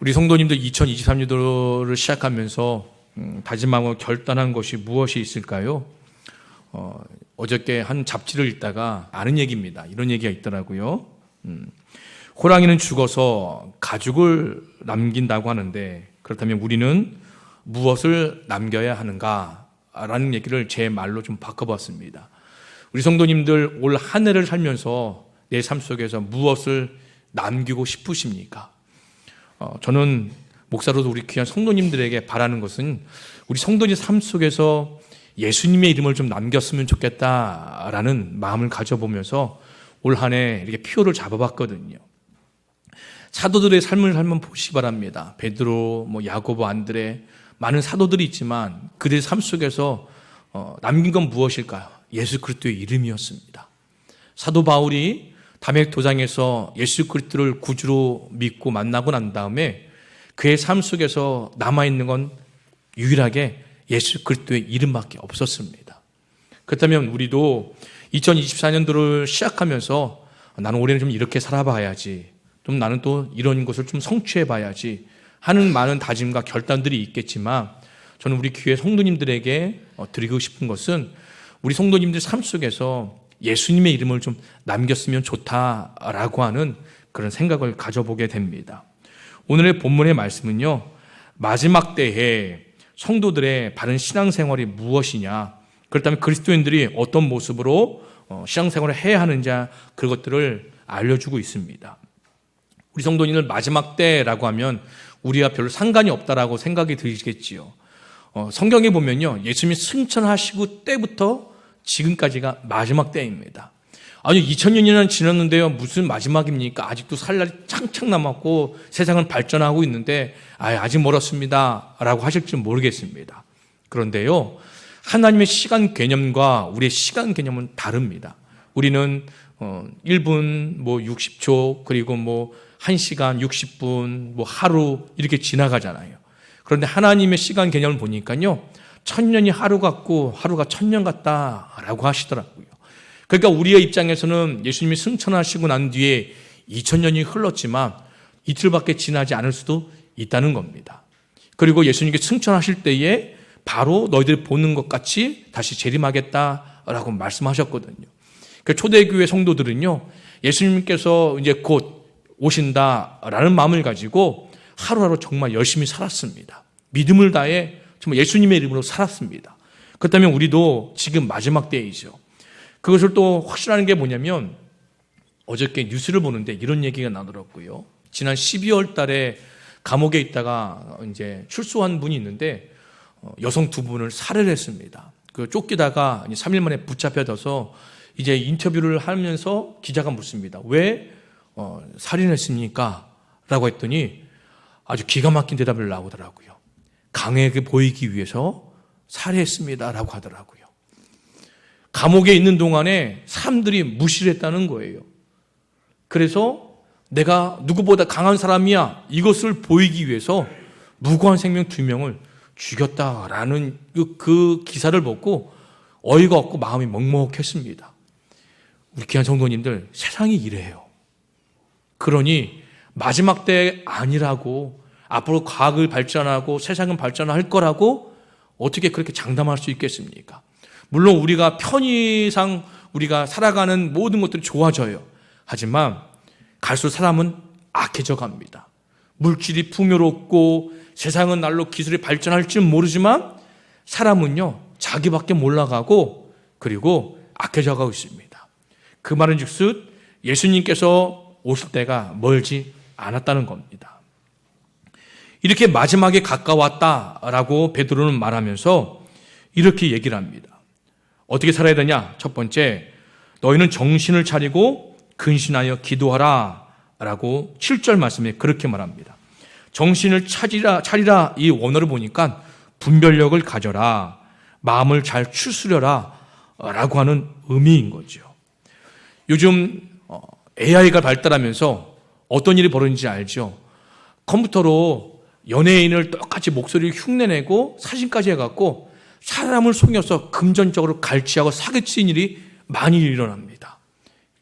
우리 성도님들 2023년도를 시작하면서 다짐하고 결단한 것이 무엇이 있을까요? 어저께 한 잡지를 읽다가 아는 얘기입니다. 이런 얘기가 있더라고요. 호랑이는 죽어서 가죽을 남긴다고 하는데, 그렇다면 우리는 무엇을 남겨야 하는가? 라는 얘기를 제 말로 좀 바꿔봤습니다. 우리 성도님들 올 한 해를 살면서 내 삶 속에서 무엇을 남기고 싶으십니까? 저는 목사로도 우리 귀한 성도님들에게 바라는 것은 우리 성도님 삶 속에서 예수님의 이름을 좀 남겼으면 좋겠다라는 마음을 가져보면서 올 한 해 이렇게 표를 잡아봤거든요. 사도들의 삶을 한번 보시기 바랍니다. 베드로, 야고보, 안드레, 많은 사도들이 있지만 그들의 삶 속에서 남긴 건 무엇일까요? 예수 그리스도의 이름이었습니다. 사도 바울이 다메섹 도장에서 예수 그리스도를 구주로 믿고 만나고 난 다음에 그의 삶 속에서 남아있는 건 유일하게 예수 그리스도의 이름밖에 없었습니다. 그렇다면 우리도 2024년도를 시작하면서 나는 올해는 좀 이렇게 살아봐야지, 좀 나는 또 이런 것을 좀 성취해봐야지 하는 많은 다짐과 결단들이 있겠지만, 저는 우리 교회 성도님들에게 드리고 싶은 것은 우리 성도님들 삶 속에서 예수님의 이름을 좀 남겼으면 좋다라고 하는 그런 생각을 가져보게 됩니다. 오늘의 본문의 말씀은요, 마지막 때에 성도들의 바른 신앙생활이 무엇이냐, 그렇다면 그리스도인들이 어떤 모습으로 신앙생활을 해야 하는지 그것들을 알려주고 있습니다. 우리 성도님들 마지막 때라고 하면 우리와 별로 상관이 없다라고 생각이 들겠지요. 성경에 보면요, 예수님이 승천하시고 때부터 지금까지가 마지막 때입니다. 아니 2000년이나 지났는데요, 무슨 마지막입니까? 아직도 살 날이 창창 남았고 세상은 발전하고 있는데 아직 멀었습니다 라고 하실지 모르겠습니다. 그런데요, 하나님의 시간 개념과 우리의 시간 개념은 다릅니다. 우리는 1분 60초 그리고 1시간 60분 하루 이렇게 지나가잖아요. 그런데 하나님의 시간 개념을 보니까요, 1000년이 하루 같고 하루가 1000년 같다라고 하시더라고요. 그러니까 우리의 입장에서는 예수님이 승천하시고 난 뒤에 2000년이 흘렀지만 이틀밖에 지나지 않을 수도 있다는 겁니다. 그리고 예수님께 승천하실 때에 바로 너희들이 보는 것 같이 다시 재림하겠다라고 말씀하셨거든요. 그 초대교회 성도들은요, 예수님께서 이제 곧 오신다라는 마음을 가지고 하루하루 정말 열심히 살았습니다. 믿음을 다해 정말 예수님의 이름으로 살았습니다. 그렇다면 우리도 지금 마지막 때이죠. 그것을 또 확실한 게 뭐냐면, 어저께 뉴스를 보는데 이런 얘기가 나더라고요. 지난 12월 달에 감옥에 있다가 이제 출소한 분이 있는데 여성 2분을 살해를 했습니다. 쫓기다가 3일 만에 붙잡혀져서 이제 인터뷰를 하면서 기자가 묻습니다. 왜 살인했습니까? 라고 했더니 아주 기가 막힌 대답을 나오더라고요. 강하게 보이기 위해서 살해했습니다 라고 하더라고요. 감옥에 있는 동안에 사람들이 무시를 했다는 거예요. 그래서 내가 누구보다 강한 사람이야, 이것을 보이기 위해서 무고한 생명 2명을 죽였다라는 그 기사를 보고 어이가 없고 마음이 먹먹했습니다. 우리 귀한 성도님들, 세상이 이래요. 그러니 마지막 때 아니라고, 앞으로 과학을 발전하고 세상은 발전할 거라고 어떻게 그렇게 장담할 수 있겠습니까? 물론 우리가 편의상 우리가 살아가는 모든 것들이 좋아져요. 하지만 갈수록 사람은 악해져 갑니다. 물질이 풍요롭고 세상은 날로 기술이 발전할지는 모르지만 사람은요, 자기밖에 몰라가고 그리고 악해져 가고 있습니다. 그 말은 즉슨 예수님께서 오실 때가 멀지 않았다는 겁니다. 이렇게 마지막에 가까웠다라고 베드로는 말하면서 이렇게 얘기를 합니다. 어떻게 살아야 되냐? 첫 번째, 너희는 정신을 차리고 근신하여 기도하라 라고 7절 말씀에 그렇게 말합니다. 정신을 차리라 이 원어를 보니까 분별력을 가져라, 마음을 잘 추스려라 라고 하는 의미인 거죠. 요즘 AI가 발달하면서 어떤 일이 벌어지는지 알죠? 컴퓨터로 연예인을 똑같이 목소리를 흉내내고 사진까지 해갖고 사람을 속여서 금전적으로 갈취하고 사기치는 일이 많이 일어납니다.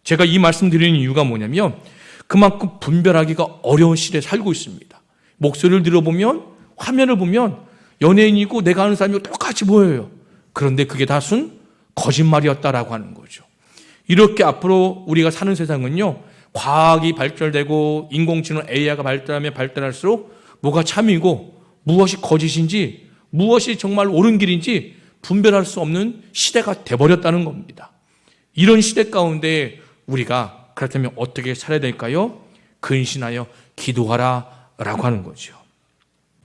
제가 이 말씀 드리는 이유가 뭐냐면 그만큼 분별하기가 어려운 시대에 살고 있습니다. 목소리를 들어보면, 화면을 보면 연예인이고 내가 아는 사람이 똑같이 보여요. 그런데 그게 다순 거짓말이었다라고 하는 거죠. 이렇게 앞으로 우리가 사는 세상은요, 과학이 발달되고 인공지능 AI가 발달하면 발달할수록 뭐가 참이고 무엇이 거짓인지, 무엇이 정말 옳은 길인지 분별할 수 없는 시대가 돼버렸다는 겁니다. 이런 시대 가운데 우리가 그렇다면 어떻게 살아야 될까요? 근신하여 기도하라 라고 하는 거죠.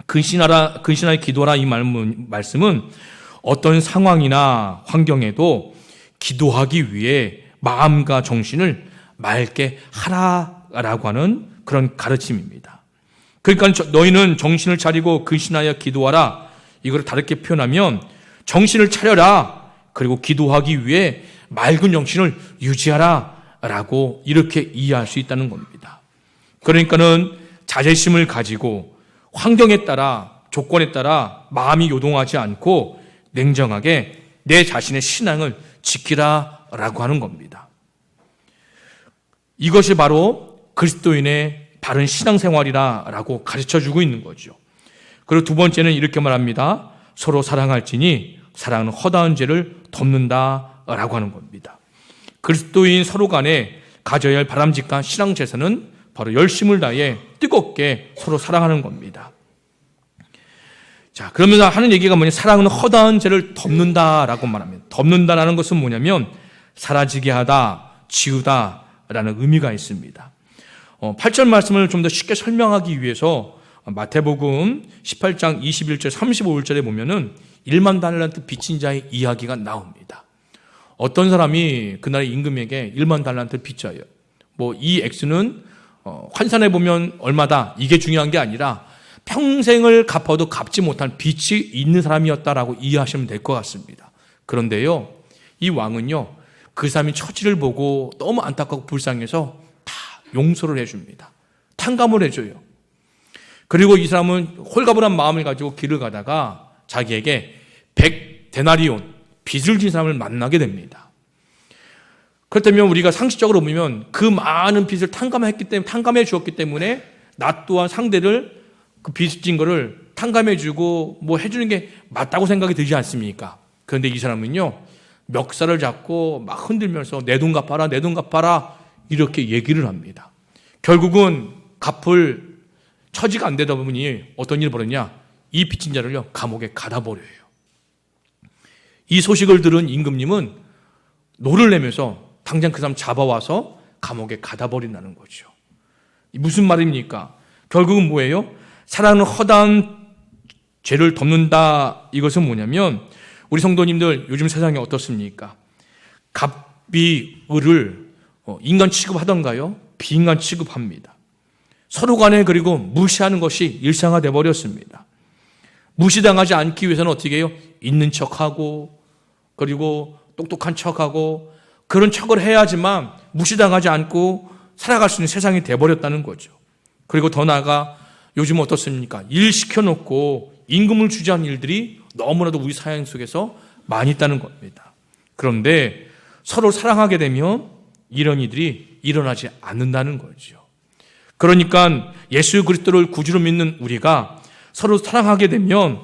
근신하여 기도하라 이 말씀은 어떤 상황이나 환경에도 기도하기 위해 마음과 정신을 맑게 하라라고 하는 그런 가르침입니다. 그러니까 너희는 정신을 차리고 근신하여 기도하라, 이걸 다르게 표현하면 정신을 차려라, 그리고 기도하기 위해 맑은 정신을 유지하라 라고 이렇게 이해할 수 있다는 겁니다. 그러니까는 자제심을 가지고 환경에 따라, 조건에 따라 마음이 요동하지 않고 냉정하게 내 자신의 신앙을 지키라라고 하는 겁니다. 이것이 바로 그리스도인의 바른 신앙생활이라고 가르쳐주고 있는 거죠. 그리고 두 번째는 이렇게 말합니다. 서로 사랑할지니 사랑은 허다한 죄를 덮는다라고 하는 겁니다. 그리스도인 서로 간에 가져야 할 바람직한 신앙 제사는 바로 열심을 다해 뜨겁게 서로 사랑하는 겁니다. 자, 그러면서 하는 얘기가 뭐냐? 사랑은 허다한 죄를 덮는다라고 말합니다. 덮는다라는 것은 뭐냐면 사라지게 하다, 지우다라는 의미가 있습니다. 8절 말씀을 좀 더 쉽게 설명하기 위해서 마태복음 18장 21절 35절에 보면은 1만 달란트 빚진 자의 이야기가 나옵니다. 어떤 사람이 그날의 임금에게 1만 달란트 빚져요. 이 액수는 환산해 보면 얼마다, 이게 중요한 게 아니라 평생을 갚아도 갚지 못한 빚이 있는 사람이었다라고 이해하시면 될 것 같습니다. 그런데요, 이 왕은요, 그 사람이 처지를 보고 너무 안타깝고 불쌍해서 다 용서를 해줍니다. 탕감을 해줘요. 그리고 이 사람은 홀가분한 마음을 가지고 길을 가다가 자기에게 100데나리온, 빚을 진 사람을 만나게 됩니다. 그렇다면 우리가 상식적으로 보면 그 많은 빚을 탕감해 주었기 때문에 나 또한 상대를 그 빚진 거를 탕감해 주고 해주는 게 맞다고 생각이 들지 않습니까? 그런데 이 사람은요, 멱살을 잡고 막 흔들면서 내 돈 갚아라, 내 돈 갚아라 이렇게 얘기를 합니다. 결국은 갚을 처지가 안 되다 보니 어떤 일이 벌었냐? 이 빚진 자를요, 감옥에 가다 버려요. 이 소식을 들은 임금님은 노를 내면서 당장 그 사람 잡아와서 감옥에 가다 버린다는 거죠. 무슨 말입니까? 결국은 뭐예요? 사랑은 허다한 죄를 덮는다. 이것은 뭐냐면 우리 성도님들 요즘 세상에 어떻습니까? 갑이 을을 인간 취급하던가요? 비인간 취급합니다. 서로 간에 그리고 무시하는 것이 일상화되어 버렸습니다. 무시당하지 않기 위해서는 어떻게 해요? 있는 척하고 그리고 똑똑한 척하고 그런 척을 해야지만 무시당하지 않고 살아갈 수 있는 세상이 돼버렸다는 거죠. 그리고 더 나아가 요즘 어떻습니까? 일 시켜놓고 임금을 주지 않은 일들이 너무나도 우리 사회 속에서 많이 있다는 겁니다. 그런데 서로 사랑하게 되면 이런 일들이 일어나지 않는다는 거죠. 그러니까 예수 그리스도를 구주로 믿는 우리가 서로 사랑하게 되면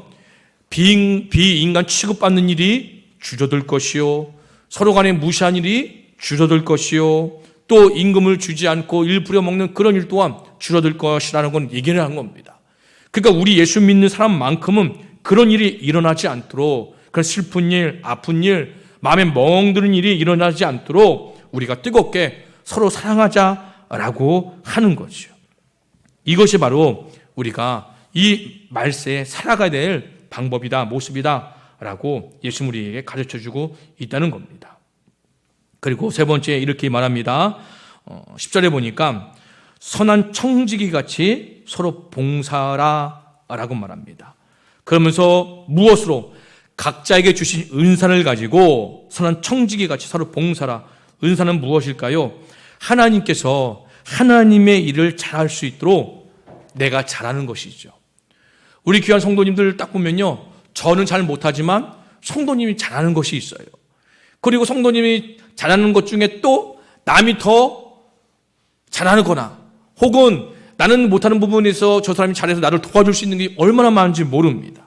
비인간 취급받는 일이 줄어들 것이요, 서로 간에 무시한 일이 줄어들 것이요, 또 임금을 주지 않고 일 부려먹는 그런 일 또한 줄어들 것이라는 건 얘기를 한 겁니다. 그러니까 우리 예수 믿는 사람만큼은 그런 일이 일어나지 않도록, 그런 슬픈 일, 아픈 일, 마음에 멍드는 일이 일어나지 않도록 우리가 뜨겁게 서로 사랑하자라고 하는 거죠. 이것이 바로 우리가 이 말세에 살아가야 될 방법이다, 모습이다 라고 예수님 우리에게 가르쳐주고 있다는 겁니다. 그리고 세 번째 이렇게 말합니다. 10절에 보니까 선한 청지기 같이 서로 봉사하라 라고 말합니다. 그러면서 무엇으로? 각자에게 주신 은사를 가지고 선한 청지기 같이 서로 봉사하라. 은사는 무엇일까요? 하나님께서 하나님의 일을 잘할 수 있도록 내가 잘하는 것이죠. 우리 귀한 성도님들 딱 보면요, 저는 잘 못하지만 성도님이 잘하는 것이 있어요. 그리고 성도님이 잘하는 것 중에 또 남이 더 잘하거나 혹은 나는 못하는 부분에서 저 사람이 잘해서 나를 도와줄 수 있는 게 얼마나 많은지 모릅니다.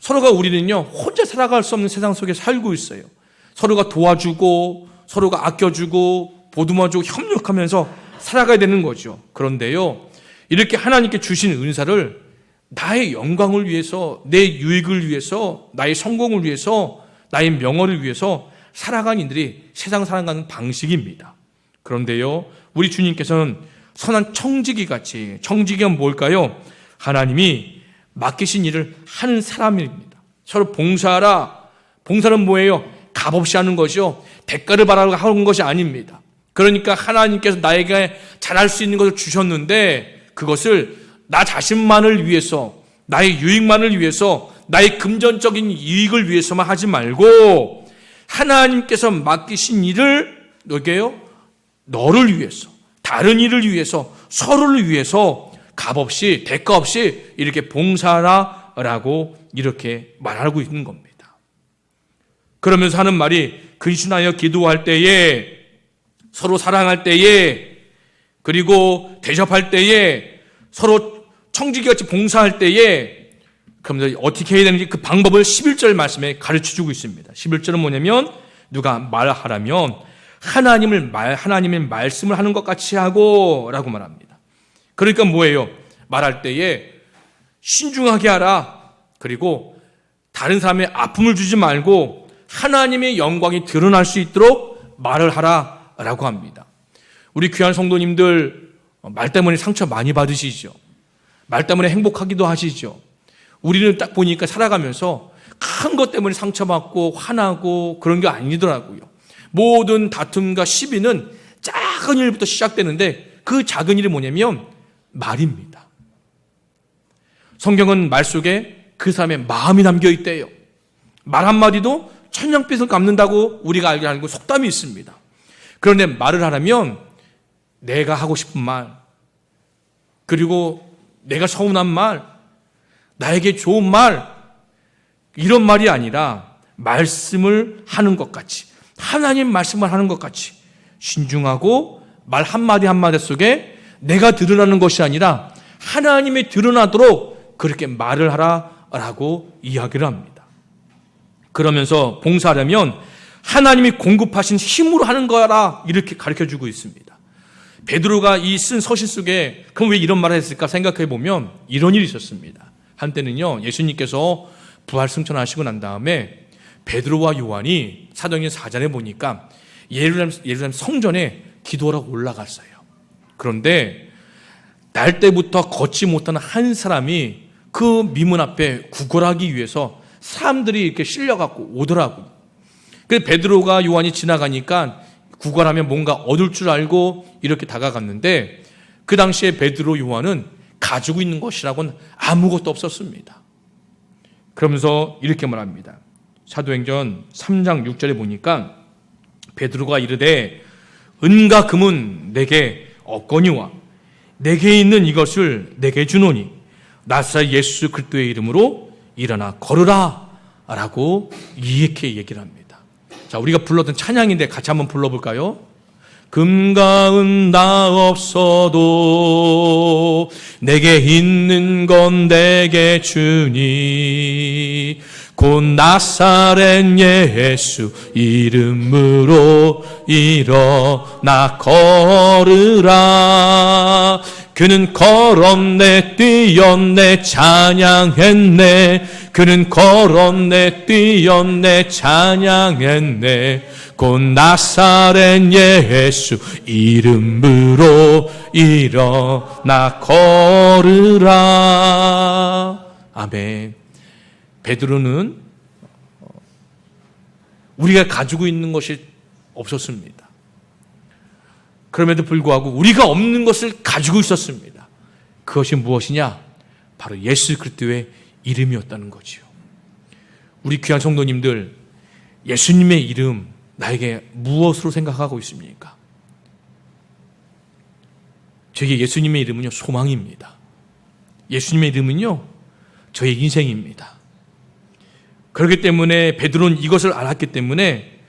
서로가 우리는요, 혼자 살아갈 수 없는 세상 속에 살고 있어요. 서로가 도와주고, 서로가 아껴주고, 보듬어주고, 협력하면서 살아가야 되는 거죠. 그런데요, 이렇게 하나님께 주신 은사를 나의 영광을 위해서, 내 유익을 위해서, 나의 성공을 위해서, 나의 명예를 위해서 살아가는 이들이 세상 살아가는 방식입니다. 그런데요, 우리 주님께서는 선한 청지기 같이, 청지기가 뭘까요? 하나님이 맡기신 일을 하는 사람입니다. 서로 봉사하라. 봉사는 뭐예요? 값없이 하는 것이요, 대가를 바라고 하는 것이 아닙니다. 그러니까 하나님께서 나에게 잘할 수 있는 것을 주셨는데 그것을 나 자신만을 위해서, 나의 유익만을 위해서, 나의 금전적인 이익을 위해서만 하지 말고 하나님께서 맡기신 일을 너게요, 너를 위해서, 다른 일을 위해서, 서로를 위해서 값없이, 대가 없이 이렇게 봉사하라라고 이렇게 말하고 있는 겁니다. 그러면서 하는 말이, 근신하여 기도할 때에, 서로 사랑할 때에, 그리고 대접할 때에, 서로 청지기같이 봉사할 때에, 그러면서 어떻게 해야 되는지 그 방법을 11절 말씀에 가르쳐주고 있습니다. 11절은 뭐냐면, 누가 말하라면 하나님의 말씀을 하는 것 같이 하고 라고 말합니다. 그러니까 뭐예요? 말할 때에 신중하게 하라. 그리고 다른 사람의 아픔을 주지 말고 하나님의 영광이 드러날 수 있도록 말을 하라라고 합니다. 우리 귀한 성도님들 말 때문에 상처 많이 받으시죠? 말 때문에 행복하기도 하시죠? 우리는 딱 보니까 살아가면서 큰 것 때문에 상처받고 화나고 그런 게 아니더라고요. 모든 다툼과 시비는 작은 일부터 시작되는데 그 작은 일이 뭐냐면 말입니다. 성경은 말 속에 그 사람의 마음이 담겨 있대요. 말 한마디도 천냥빚을 갚는다고 우리가 알고 속담이 있습니다. 그런데 말을 하려면 내가 하고 싶은 말, 그리고 내가 서운한 말, 나에게 좋은 말, 이런 말이 아니라 말씀을 하는 것 같이, 하나님 말씀을 하는 것 같이 신중하고 말 한마디 한마디 속에 내가 드러나는 것이 아니라 하나님이 드러나도록 그렇게 말을 하라라고 이야기를 합니다. 그러면서 봉사하려면 하나님이 공급하신 힘으로 하는 거라 이렇게 가르쳐주고 있습니다. 베드로가 이 쓴 서신 속에 그럼 왜 이런 말을 했을까 생각해 보면 이런 일이 있었습니다. 한때는요, 예수님께서 부활 승천하시고 난 다음에 베드로와 요한이 사도행전 4장에 보니까 예루살렘 성전에 기도하러 올라갔어요. 그런데 날 때부터 걷지 못하는 한 사람이 그 미문 앞에 구걸하기 위해서 사람들이 이렇게 실려갖고 오더라고요. 그래서 베드로가 요한이 지나가니까 구걸하면 뭔가 얻을 줄 알고 이렇게 다가갔는데 그 당시에 베드로 요한은 가지고 있는 것이라고는 아무것도 없었습니다. 그러면서 이렇게 말합니다. 사도행전 3장 6절에 보니까 베드로가 이르되 은과 금은 내게 없거니와 내게 있는 이것을 내게 주노니 나사렛 예수 그리스도의 이름으로 일어나 걸으라 라고 이렇게 얘기를 합니다. 자, 우리가 불렀던 찬양인데 같이 한번 불러볼까요? 금과 은 나 없어도 내게 있는 건 내게 주니 곧 나사렛 예수 이름으로 일어나 걸으라. 그는 걸었네 뛰었네 찬양했네. 그는 걸었네 뛰었네 찬양했네. 곧 나사렛 예수 이름으로 일어나 걸으라. 아멘. 베드로는 우리가 가지고 있는 것이 없었습니다. 그럼에도 불구하고 우리가 없는 것을 가지고 있었습니다. 그것이 무엇이냐? 바로 예수 그리스도의 이름이었다는 거지요. 우리 귀한 성도님들, 예수님의 이름 나에게 무엇으로 생각하고 있습니까? 저에게 예수님의 이름은요, 소망입니다. 예수님의 이름은요, 저의 인생입니다. 그렇기 때문에 베드로는 이것을 알았기 때문에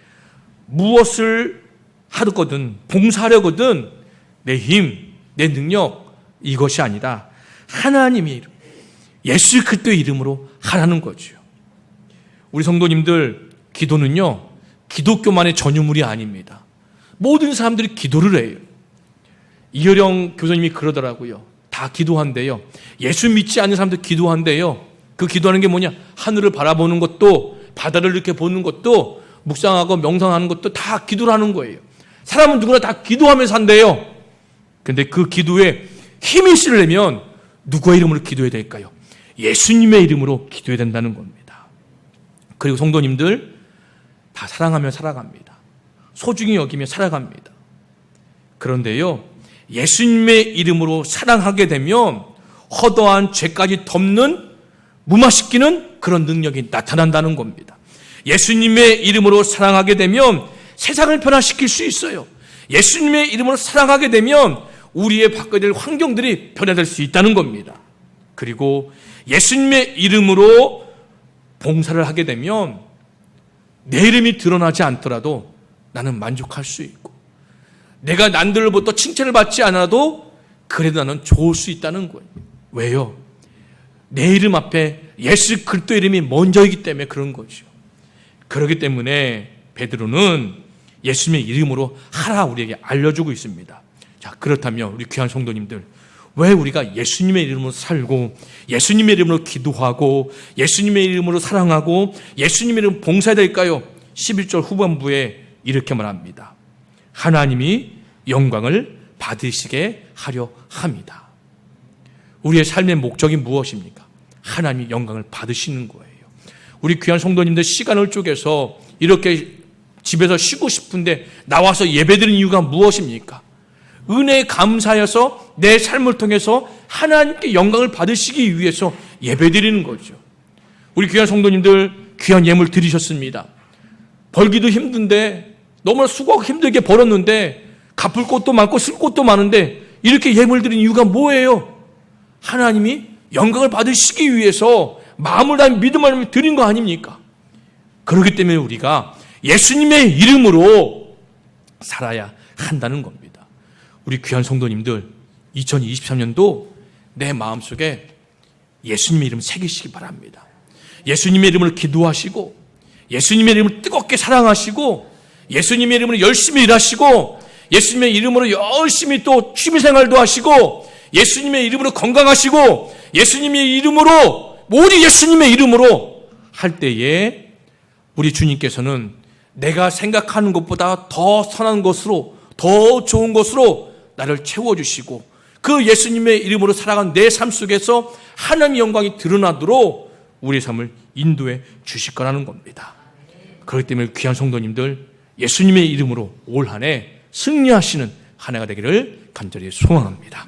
무엇을 하거든 봉사하려거든 내 힘, 내 능력 이것이 아니라 하나님의 이름, 예수 그리스도의 이름으로 하라는 거죠. 우리 성도님들, 기도는요 기독교만의 전유물이 아닙니다. 모든 사람들이 기도를 해요. 이효령 교수님이 그러더라고요. 다 기도한대요. 예수 믿지 않는 사람들 기도한대요. 그 기도하는 게 뭐냐? 하늘을 바라보는 것도, 바다를 이렇게 보는 것도, 묵상하고 명상하는 것도 다 기도를 하는 거예요. 사람은 누구나 다 기도하면서 산대요. 근데 그 기도에 힘이 실려면 누구의 이름으로 기도해야 될까요? 예수님의 이름으로 기도해야 된다는 겁니다. 그리고 성도님들, 다 사랑하며 살아갑니다. 소중히 여기며 살아갑니다. 그런데요, 예수님의 이름으로 사랑하게 되면 허다한 죄까지 덮는, 무마시키는 그런 능력이 나타난다는 겁니다. 예수님의 이름으로 사랑하게 되면 세상을 변화시킬 수 있어요. 예수님의 이름으로 사랑하게 되면 우리의 바꿔야 될 환경들이 변화될 수 있다는 겁니다. 그리고 예수님의 이름으로 봉사를 하게 되면 내 이름이 드러나지 않더라도 나는 만족할 수 있고, 내가 남들로부터 칭찬을 받지 않아도 그래도 나는 좋을 수 있다는 거예요. 왜요? 내 이름 앞에 예수 그리스도의 이름이 먼저이기 때문에 그런 거죠. 그렇기 때문에 베드로는 예수님의 이름으로 하라 우리에게 알려주고 있습니다. 자, 그렇다면 우리 귀한 성도님들, 왜 우리가 예수님의 이름으로 살고, 예수님의 이름으로 기도하고, 예수님의 이름으로 사랑하고, 예수님의 이름으로 봉사해야 될까요? 11절 후반부에 이렇게 말합니다. 하나님이 영광을 받으시게 하려 합니다. 우리의 삶의 목적이 무엇입니까? 하나님이 영광을 받으시는 거예요. 우리 귀한 성도님들, 시간을 쪼개서 이렇게 집에서 쉬고 싶은데 나와서 예배드리는 이유가 무엇입니까? 은혜에 감사해서 내 삶을 통해서 하나님께 영광을 받으시기 위해서 예배드리는 거죠. 우리 귀한 성도님들, 귀한 예물 드리셨습니다. 벌기도 힘든데, 너무나 수고하고 힘들게 벌었는데 갚을 것도 많고 쓸 것도 많은데 이렇게 예물 드린 이유가 뭐예요? 하나님이 영광을 받으시기 위해서 마음을 다해 믿음을 드린 거 아닙니까? 그렇기 때문에 우리가 예수님의 이름으로 살아야 한다는 겁니다. 우리 귀한 성도님들, 2023년도 내 마음속에 예수님의 이름 새기시기 바랍니다. 예수님의 이름으로 기도하시고, 예수님의 이름을 뜨겁게 사랑하시고, 예수님의 이름으로 열심히 일하시고, 예수님의 이름으로 열심히 또 취미생활도 하시고, 예수님의 이름으로 건강하시고, 예수님의 이름으로, 오직 예수님의 이름으로 할 때에 우리 주님께서는 내가 생각하는 것보다 더 선한 것으로, 더 좋은 것으로 나를 채워주시고, 그 예수님의 이름으로 살아간 내 삶 속에서 하나님의 영광이 드러나도록 우리의 삶을 인도해 주실 거라는 겁니다. 그렇기 때문에 귀한 성도님들, 예수님의 이름으로 올 한 해 승리하시는 한 해가 되기를 간절히 소망합니다.